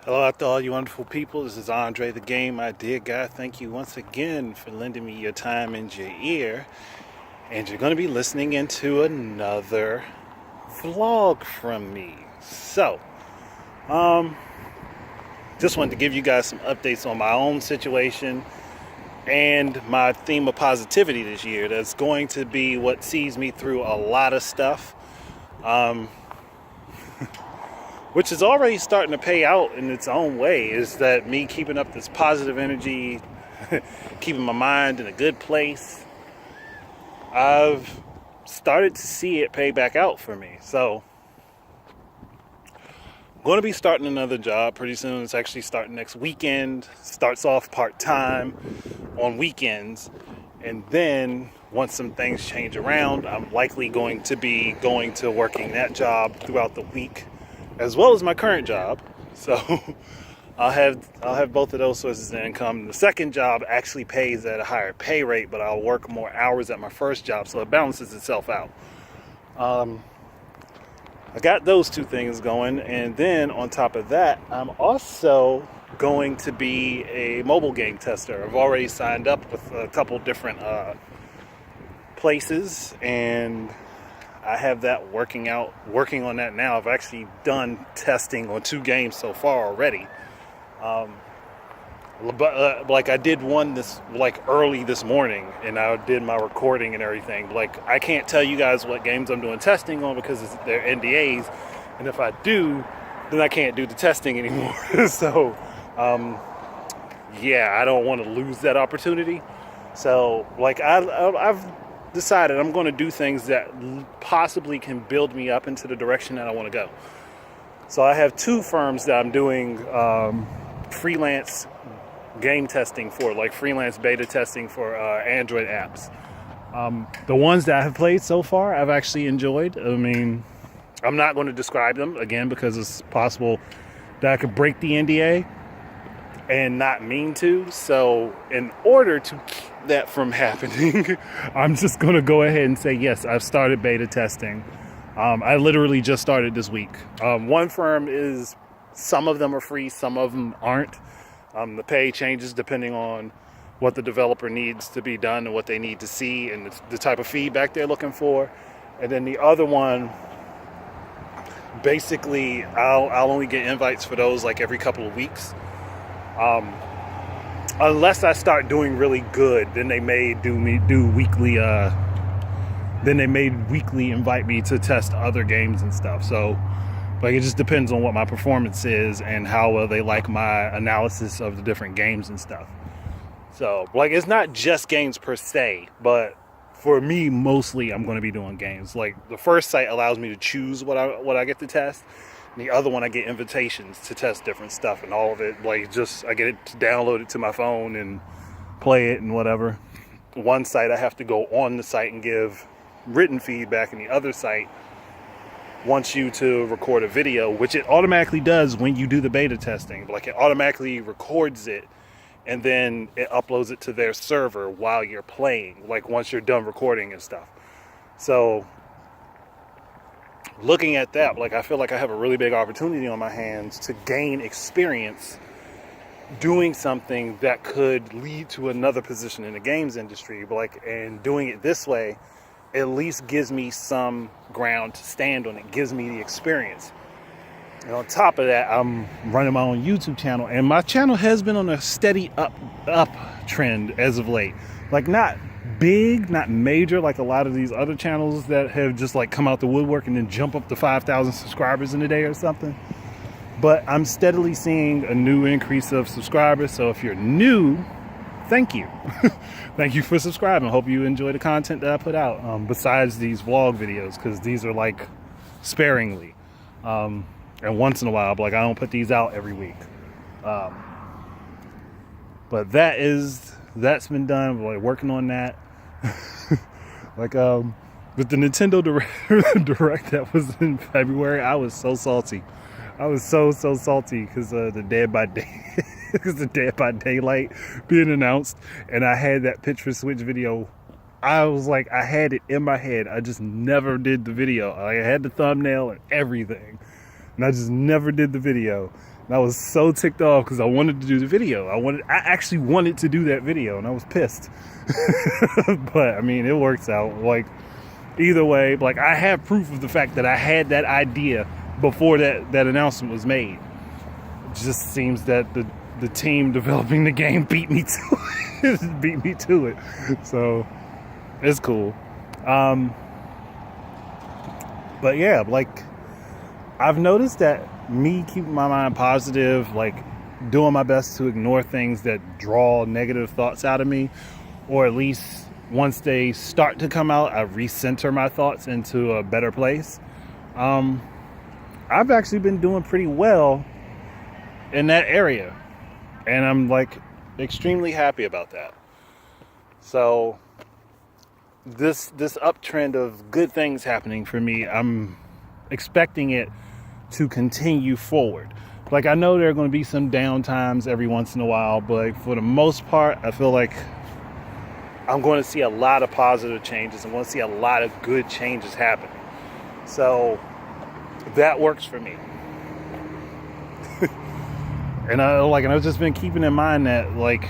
Hello out to all you wonderful people. This is Andre the Game Idea Guy. Thank you once again for lending me your time and your ear. And you're going to be listening into another vlog from me. So, just wanted to give you guys some updates on my own situation and my theme of positivity this year. That's going to be what sees me through a lot of stuff. Which is already starting to pay out in its own way, is that me keeping up this positive energy, keeping my mind in a good place, I've started to see it pay back out for me. So, I'm going to be starting another job pretty soon. It's actually starting next weekend. Starts off part-time on weekends. And then, once some things change around, I'm likely going to be going to working that job throughout the week, as well as my current job. So I'll have both of those sources of income. The second job actually pays at a higher pay rate, but I'll work more hours at my first job, so it balances itself out. I got those two things going, and then on top of that, I'm also going to be a mobile game tester. I've already signed up with a couple different places, and I have that working on that now. I've actually done testing on 2 games so far already. But I did one early this morning, and I did my recording and everything. I can't tell you guys what games I'm doing testing on because they're NDAs, and if I do, then I can't do the testing anymore. So, I don't want to lose that opportunity. So, I've decided I'm going to do things that possibly can build me up into the direction that I want to go. So I have 2 firms that I'm doing freelance game testing for, like freelance beta testing for Android apps. The ones that I have played so far, I've actually enjoyed. I mean, I'm not going to describe them again because it's possible that I could break the NDA and not mean to. So in order to keep that from happening, I'm just going to go ahead and say, yes, I've started beta testing. I literally just started this week. One firm is, some of them are free, some of them aren't. The pay changes depending on what the developer needs to be done and what they need to see and the type of feedback they're looking for. And then the other one, basically, I'll only get invites for those like every couple of weeks. Unless I start doing really good, then they may weekly invite me to test other games and stuff. So, it just depends on what my performance is and how well they like my analysis of the different games and stuff. So, it's not just games per se, but for me, mostly I'm going to be doing games. The first site allows me to choose what I get to test. The other one, I get invitations to test different stuff, and all of it, I get it to download it to my phone and play it and whatever. One site, I have to go on the site and give written feedback, and the other site wants you to record a video, which it automatically does when you do the beta testing. It automatically records it, and then it uploads it to their server while you're playing, once you're done recording and stuff. So, looking at that, I feel like I have a really big opportunity on my hands to gain experience doing something that could lead to another position in the games industry. And doing it this way at least gives me some ground to stand on. It gives me the experience. And on top of that, I'm running my own YouTube channel, and my channel has been on a steady up trend as of late. Not big, not major, like a lot of these other channels that have just come out the woodwork and then jump up to 5,000 subscribers in a day or something. But I'm steadily seeing a new increase of subscribers. So if you're new, thank you. Thank you for subscribing. Hope you enjoy the content that I put out, besides these vlog videos, because these are sparingly. And once in a while, I don't put these out every week. But that's been done. Working on that. With the Nintendo Direct that was in February, I was so salty. I was so salty because the Dead by Daylight being announced, and I had that pitch for Switch video. I was I had it in my head. I just never did the video. I had the thumbnail and everything. and I just never did the video. And I was so ticked off because I wanted to do the video. I actually wanted to do that video, and I was pissed. But I mean, it works out. Like, either way, like, I have proof of the fact that I had that idea before that announcement was made. It just seems that the team developing the game beat me to it. Beat me to it. So it's cool. But yeah, like, I've noticed that me keeping my mind positive, like doing my best to ignore things that draw negative thoughts out of me, or at least once they start to come out, I recenter my thoughts into a better place. I've actually been doing pretty well in that area, and I'm like extremely happy about that. So this uptrend of good things happening for me, I'm expecting it to continue forward. Like, I know there are going to be some down times every once in a while, but for the most part, I feel like I'm going to see a lot of positive changes. I'm going to see a lot of good changes happening. So that works for me. And I've just been keeping in mind that, like,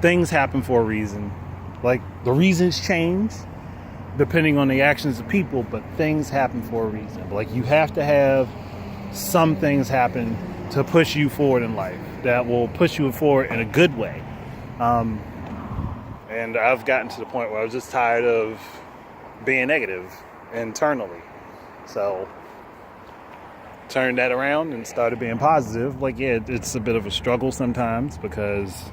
things happen for a reason. Like, the reasons change depending on the actions of people, but things happen for a reason. Like, you have to have some things happen to push you forward in life that will push you forward in a good way. And I've gotten to the point where I was just tired of being negative internally. So turned that around and started being positive. Like, yeah, it's a bit of a struggle sometimes because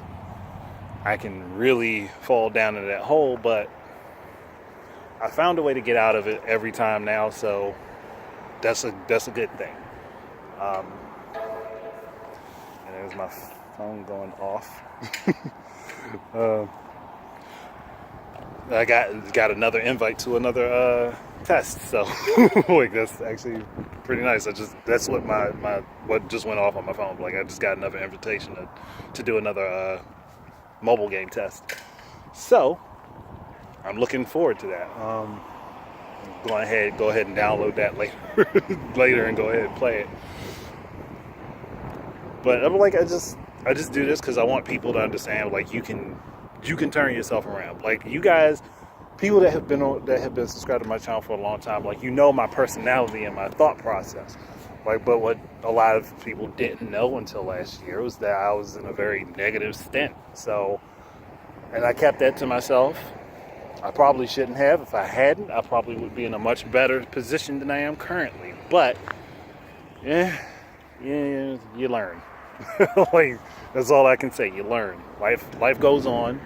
I can really fall down into that hole, but I found a way to get out of it every time now, so that's a good thing. And there's my phone going off. I got another invite to another test, so like, that's actually pretty nice. That's what what just went off on my phone. Like, I just got another invitation to do another mobile game test. So I'm looking forward to that. Go ahead and download that later and go ahead and play it. But I'm like, I just do this because I want people to understand, like, you can turn yourself around. Like, you guys, people that have been subscribed to my channel for a long time, like, you know my personality and my thought process. Like, but what a lot of people didn't know until last year was that I was in a very negative stint. So, and I kept that to myself. I probably shouldn't have. If I hadn't, I probably would be in a much better position than I am currently. But yeah, you learn. Like, that's all I can say. You learn. Life goes on.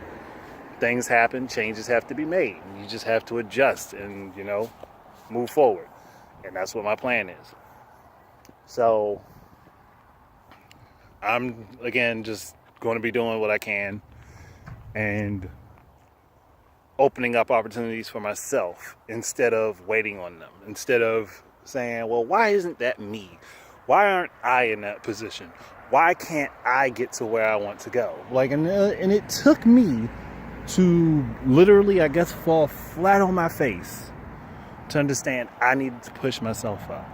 Things happen. Changes have to be made. You just have to adjust and, move forward. And that's what my plan is. So I'm, again, just going to be doing what I can and opening up opportunities for myself instead of waiting on them. Instead of saying, well, why isn't that me? Why aren't I in that position? Why can't I get to where I want to go? Like, and it took me to literally, I guess, fall flat on my face to understand I needed to push myself up.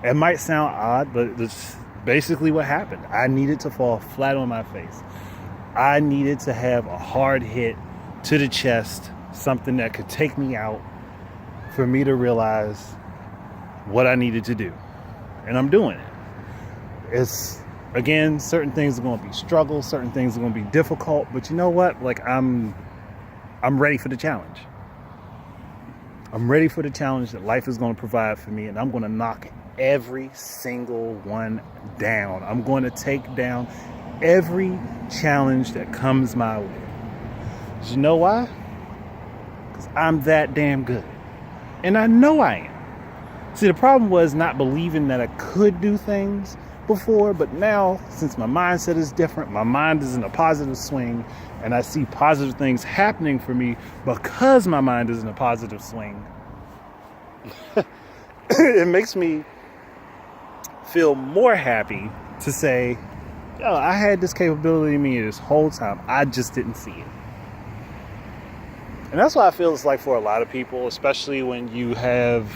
It might sound odd, but it's basically what happened. I needed to fall flat on my face. I needed to have a hard hit to the chest, something that could take me out, for me to realize what I needed to do. And I'm doing it. It's, again, certain things are going to be struggles, certain things are going to be difficult, but you know what? Like, I'm ready for the challenge. I'm ready for the challenge that life is going to provide for me, and I'm going to knock every single one down. I'm going to take down every challenge that comes my way. You know why? Because I'm that damn good. And I know I am. See, the problem was not believing that I could do things before, but now, since my mindset is different, my mind is in a positive swing, and I see positive things happening for me because my mind is in a positive swing. It makes me feel more happy to say, yo, I had this capability in me this whole time. I just didn't see it. And that's why I feel it's like for a lot of people, especially when you have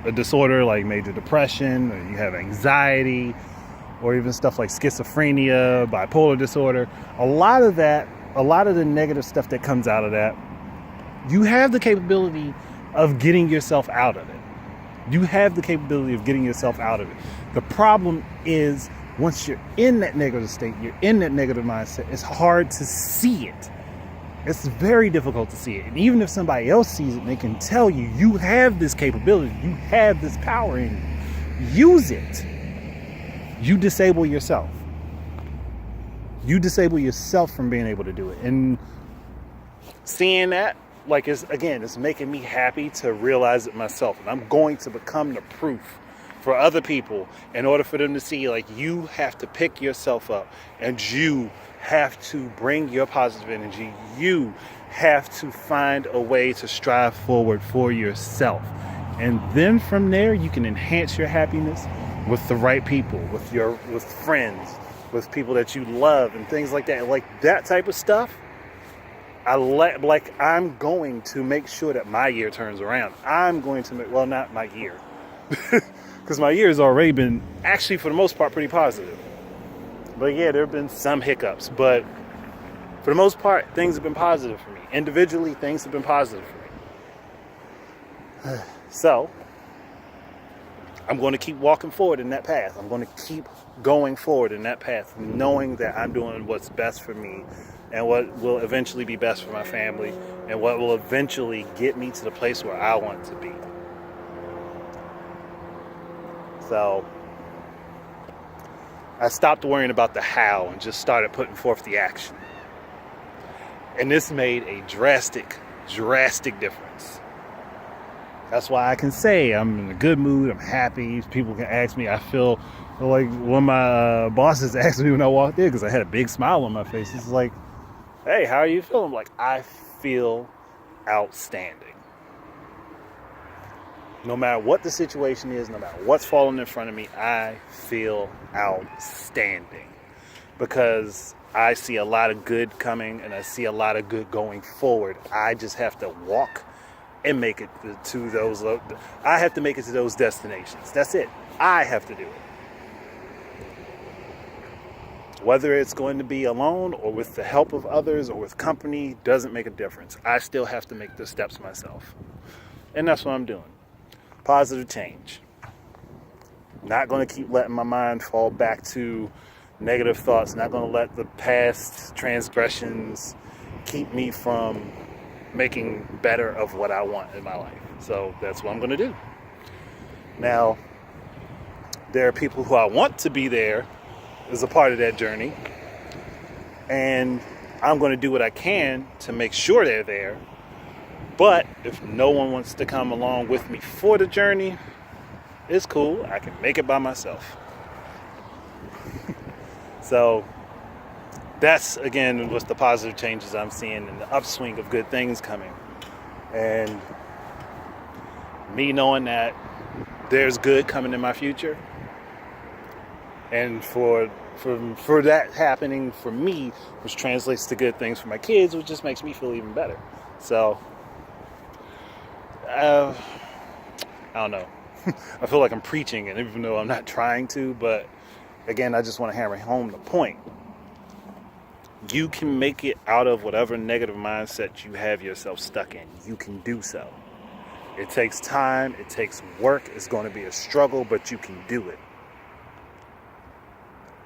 a disorder like major depression, or you have anxiety, or even stuff like schizophrenia, bipolar disorder, a lot of the negative stuff that comes out of that, you have the capability of getting yourself out of it. You have the capability of getting yourself out of it. The problem is, once you're in that negative state, you're in that negative mindset, it's hard to see it. It's very difficult to see it. And even if somebody else sees it, they can tell you, you have this capability, you have this power in you. Use it. You disable yourself. You disable yourself from being able to do it. And seeing that, like, it's making me happy to realize it myself. And I'm going to become the proof for other people in order for them to see, like, you have to pick yourself up and you have to bring your positive energy. You have to find a way to strive forward for yourself. And then from there, you can enhance your happiness with the right people, with friends, with people that you love and things like that. Like that type of stuff, I'm going to make sure that my year turns around. I'm going to make, well, not my year, because my year has already been, actually, for the most part, pretty positive. But yeah, there have been some hiccups, but for the most part, things have been positive for me. Individually, things have been positive for me. So, I'm going to keep walking forward in that path. I'm going to keep going forward in that path, knowing that I'm doing what's best for me and what will eventually be best for my family and what will eventually get me to the place where I want to be. So, I stopped worrying about the how and just started putting forth the action. And this made a drastic difference. That's why I can say I'm in a good mood, I'm happy. People can ask me, I feel like one of my bosses asked me when I walked in, because I had a big smile on my face. He's like, hey, how are you feeling? I'm like, I feel outstanding. No matter what the situation is, no matter what's falling in front of me, I feel outstanding. Because I see a lot of good coming and I see a lot of good going forward. I just have to walk and make it to those. I have to make it to those destinations. That's it. I have to do it. Whether it's going to be alone or with the help of others or with company, doesn't make a difference. I still have to make the steps myself. And that's what I'm doing. Positive change. Not going to keep letting my mind fall back to negative thoughts. Not going to let the past transgressions keep me from making better of what I want in my life. So that's what I'm going to do. Now, there are people who I want to be there as a part of that journey. And I'm going to do what I can to make sure they're there. But if no one wants to come along with me for the journey, it's cool. I can make it by myself. So that's, again, what's the positive changes I'm seeing and the upswing of good things coming. And me knowing that there's good coming in my future. And for that happening for me, which translates to good things for my kids, which just makes me feel even better. So, I don't know. I feel like I'm preaching, and even though I'm not trying to, but again, I just want to hammer home the point. You can make it out of whatever negative mindset you have yourself stuck in. You can do so. It takes time. It takes work. It's going to be a struggle, but you can do it.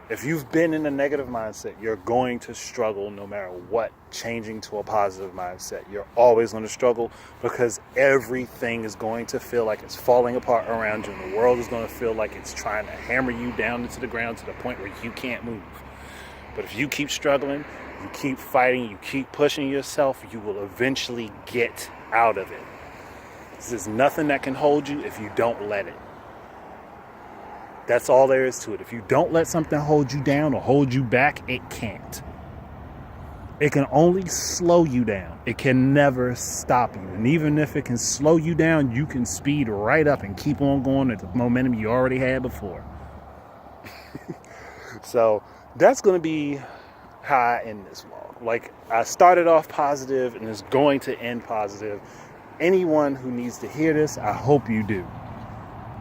If you've been in a negative mindset, you're going to struggle no matter what, changing to a positive mindset. You're always going to struggle because everything is going to feel like it's falling apart around you, and the world is going to feel like it's trying to hammer you down into the ground to the point where you can't move. But if you keep struggling, you keep fighting, you keep pushing yourself, you will eventually get out of it. There's nothing that can hold you if you don't let it. That's all there is to it. If you don't let something hold you down or hold you back, it can't. It can only slow you down. It can never stop you. And even if it can slow you down, you can speed right up and keep on going at the momentum you already had before. So that's going to be how I end this vlog. Like, I started off positive and it's going to end positive. Anyone who needs to hear this, I hope you do.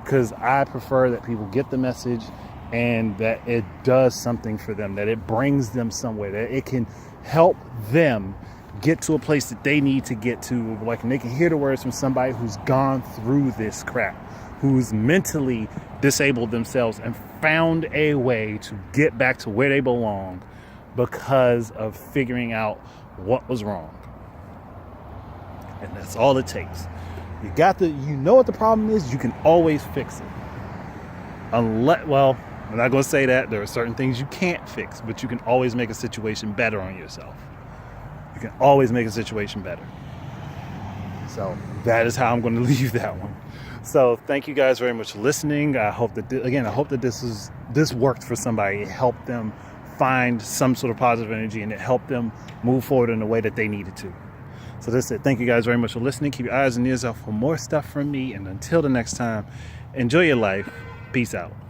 because I prefer that people get the message and that it does something for them, that it brings them somewhere, that it can help them get to a place that they need to get to, like, and they can hear the words from somebody who's gone through this crap, who's mentally disabled themselves and found a way to get back to where they belong because of figuring out what was wrong. And that's all it takes. You know what the problem is, you can always fix it. Unless, well, I'm not going to say that. There are certain things you can't fix, but you can always make a situation better on yourself. You can always make a situation better. So that is how I'm going to leave that one. So thank you guys very much for listening. I hope that, this worked for somebody. It helped them find some sort of positive energy, and it helped them move forward in the way that they needed to. So that's it. Thank you guys very much for listening. Keep your eyes and ears out for more stuff from me. And until the next time, enjoy your life. Peace out.